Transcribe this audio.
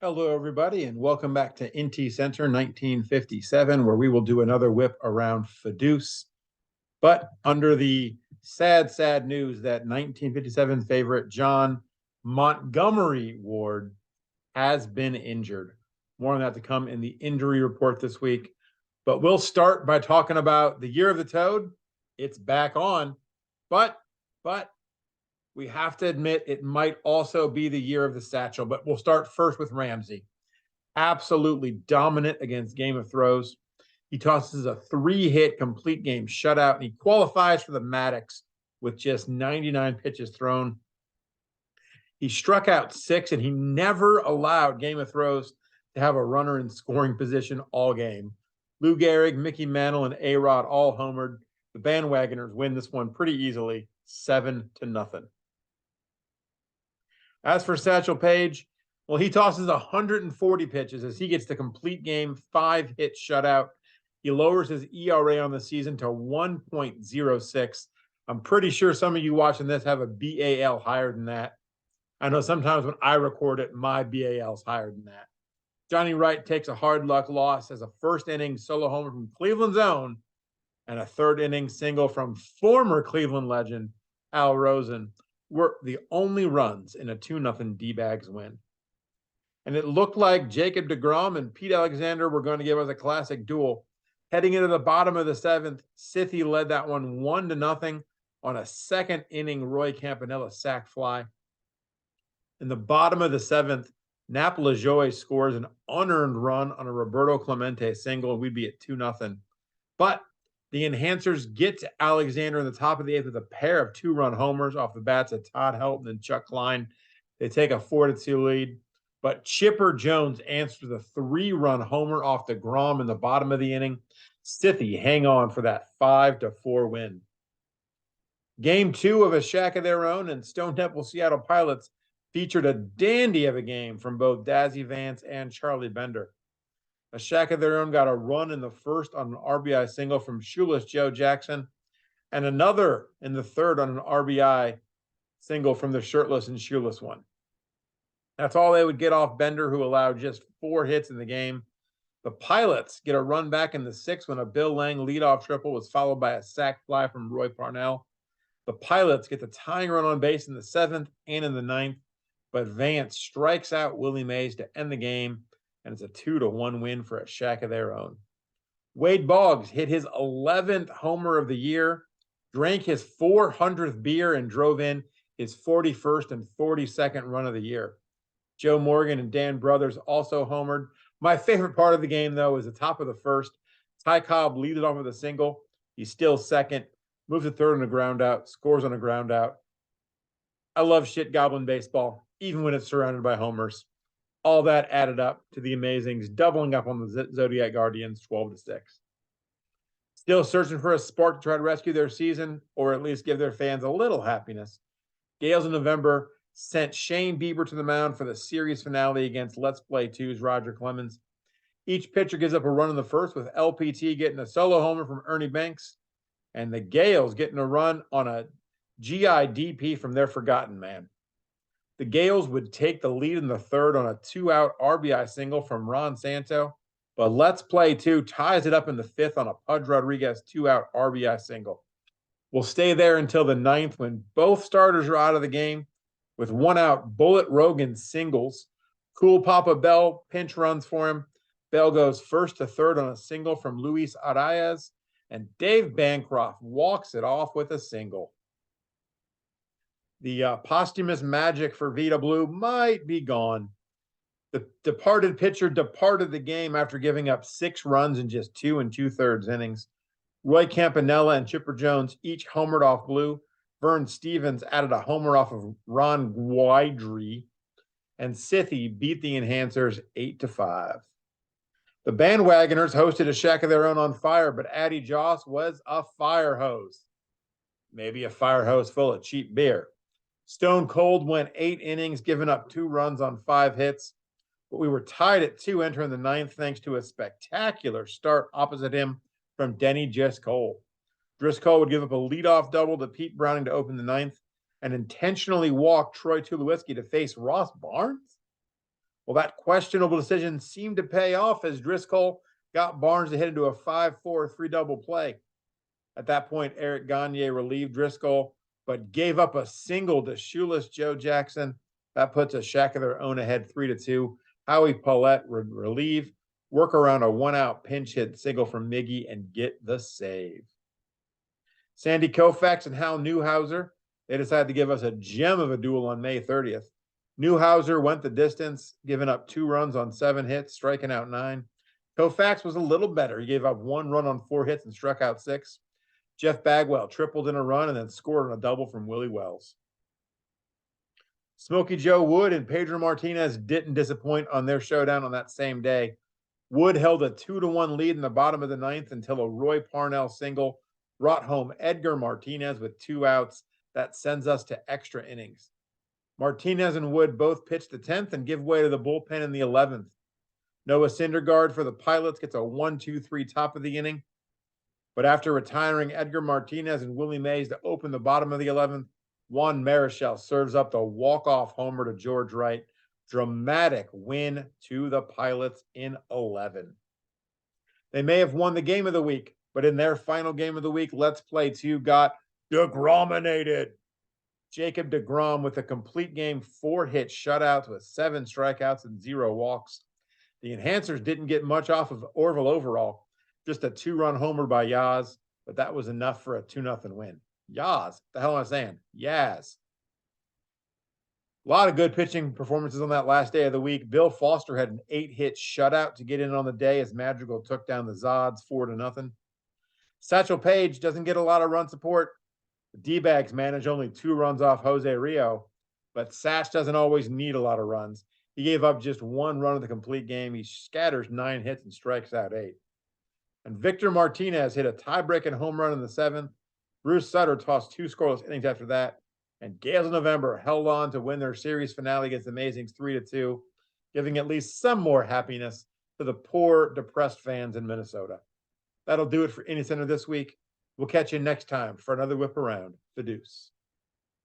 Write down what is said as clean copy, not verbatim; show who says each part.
Speaker 1: Hello, everybody, and welcome back to IntyCenter 1957, where we will do another whip around Fadus. But under the sad news that 1957 favorite John Montgomery Ward has been injured. More on that to come in the injury report this week. But we'll start by talking about the year of the Toad. It's back on, but we have to admit it might also be the year of the Satchel. But we'll start first with Ramsey. Absolutely dominant against Game of Throws. He tosses a 3-hit complete game shutout, and he qualifies for the Maddox with just 99 pitches thrown. He struck out 6, and he never allowed Game of Throws to have a runner in scoring position all game. Lou Gehrig, Mickey Mantle, and A-Rod all homered. The Bandwagoners win this one pretty easily, 7-0. As for Satchel Paige, well, he tosses 140 pitches as he gets the complete game 5-hit shutout. He lowers his ERA on the season to 1.06. I'm pretty sure some of you watching this have a BAL higher than that. I know sometimes when I record it, my BAL is higher than that. Johnny Wright takes a hard luck loss as a first inning solo homer from Cleveland's own and a third inning single from former Cleveland legend Al Rosen were the only runs in a 2-0 D-Bags win. And it looked like Jacob deGrom and Pete Alexander were going to give us a classic duel. Heading into the bottom of the 7th, Sithy led that one 1-0 on a second inning Roy Campanella sac fly. In the bottom of the 7th, Nap LaJoie scores an unearned run on a Roberto Clemente single, and we'd be at 2-0. But the Enhancers get to Alexander in the top of the 8th with a pair of 2-run homers off the bats of Todd Helton and Chuck Klein. They take a 4-2 lead. But Chipper Jones answers a 3-run homer off deGrom in the bottom of the inning. Sithy hang on for that 5-4 win. Game 2 of A Shack of Their Own and Stone Temple Seattle Pilots featured a dandy of a game from both Dazzy Vance and Charlie Bender. A Shack of Their Own got a run in the first on an RBI single from shoeless Joe Jackson, and another in the third on an RBI single from the shirtless and shoeless one. That's all they would get off Bender, who allowed just 4 hits in the game. The Pilots get a run back in the 6th when a Bill Lang leadoff triple was followed by a sac fly from Roy Parnell. The Pilots get the tying run on base in the 7th and in the 9th, but Vance strikes out Willie Mays to end the game, and it's a 2-1 win for A Shack of Their Own. Wade Boggs hit his 11th homer of the year, drank his 400th beer, and drove in his 41st and 42nd run of the year. Joe Morgan and Dan Brothers also homered. My favorite part of the game, though, is the top of the 1st. Ty Cobb leads it off with a single. He's still second, moves to third on a ground out, scores on a ground out. I love shit Goblin baseball, even when it's surrounded by homers. All that added up to the Amazings doubling up on the Zodiac Guardians 12-6. Still searching for a spark to try to rescue their season, or at least give their fans a little happiness. Gales in November sent Shane Bieber to the mound for the series finale against Let's Play 2's Roger Clemens. Each pitcher gives up a run in the 1st, with LPT getting a solo homer from Ernie Banks, and the Gales getting a run on a GIDP from their forgotten man. The Gales would take the lead in the 3rd on a 2-out RBI single from Ron Santo, but Let's Play 2 ties it up in the 5th on a Pudge Rodriguez 2-out RBI single. We'll stay there until the 9th when both starters are out of the game, with 1 out. Bullet Rogan singles. Cool Papa Bell pinch runs for him. Bell goes 1st to 3rd on a single from Luis Arias, and Dave Bancroft walks it off with a single. The posthumous magic for Vita Blue might be gone. The departed pitcher departed the game after giving up 6 runs in just 2 2/3 innings. Roy Campanella and Chipper Jones each homered off Blue. Vern Stevens added a homer off of Ron Guidry, and Sithy beat the Enhancers 8-5. The Bandwagoners hosted A Shack of Their Own on fire, but Addie Joss was a fire hose. Maybe a fire hose full of cheap beer. Stone Cold went 8 innings, giving up 2 runs on 5 hits, but we were tied at 2 entering the 9th thanks to a spectacular start opposite him from Denny Driscoll. Driscoll would give up a leadoff double to Pete Browning to open the 9th and intentionally walk Troy Tulowitzki to face Ross Barnes. Well, that questionable decision seemed to pay off as Driscoll got Barnes to hit into a 5-4 3-double play. At that point, Eric Gagne relieved Driscoll, but gave up a single to shoeless Joe Jackson. That puts a shack of their own ahead 3-2. Howie Paulette would relieve, work around a 1-out pinch hit single from Miggy, and get the save. Sandy Koufax and Hal Newhouser, they decided to give us a gem of a duel on May 30th. Newhouser went the distance, giving up 2 runs on 7 hits, striking out 9. Koufax was a little better. He gave up 1 run on 4 hits and struck out 6. Jeff Bagwell tripled in a run and then scored on a double from Willie Wells. Smokey Joe Wood and Pedro Martinez didn't disappoint on their showdown on that same day. Wood held a 2-1 lead in the bottom of the 9th until a Roy Parnell single brought home Edgar Martinez with 2 outs. That sends us to extra innings. Martinez and Wood both pitched the 10th and give way to the bullpen in the 11th. Noah Syndergaard for the Pilots gets a 1-2-3 top of the inning. But after retiring Edgar Martinez and Willie Mays to open the bottom of the 11th, Juan Marichal serves up the walk-off homer to George Wright. Dramatic win to the Pilots in 11. They may have won the game of the week, but in their final game of the week, Let's Play 2 got DeGrominated. Jacob deGrom with a complete game, 4 hit shutouts with 7 strikeouts and 0 walks. The enhancers didn't get much off of Orville overall, just a 2-run homer by Yaz, but that was enough for a 2-0 win. Yaz, the hell am I saying? Yaz. A lot of good pitching performances on that last day of the week. Bill Foster had an 8-hit shutout to get in on the day as Madrigal took down the Zods 4-0. Satchel Paige doesn't get a lot of run support. The D-bags managed only 2 runs off Jose Rio, but Satch doesn't always need a lot of runs. He gave up just 1 run of the complete game. He scatters 9 hits and strikes out 8. And Victor Martinez hit a tie-breaking home run in the 7th. Bruce Sutter tossed 2 scoreless innings after that. And Gales of November held on to win their series finale against the Amazings 3-2, giving at least some more happiness to the poor, depressed fans in Minnesota. That'll do it for IntyCenter this week. We'll catch you next time for another whip around the deuce.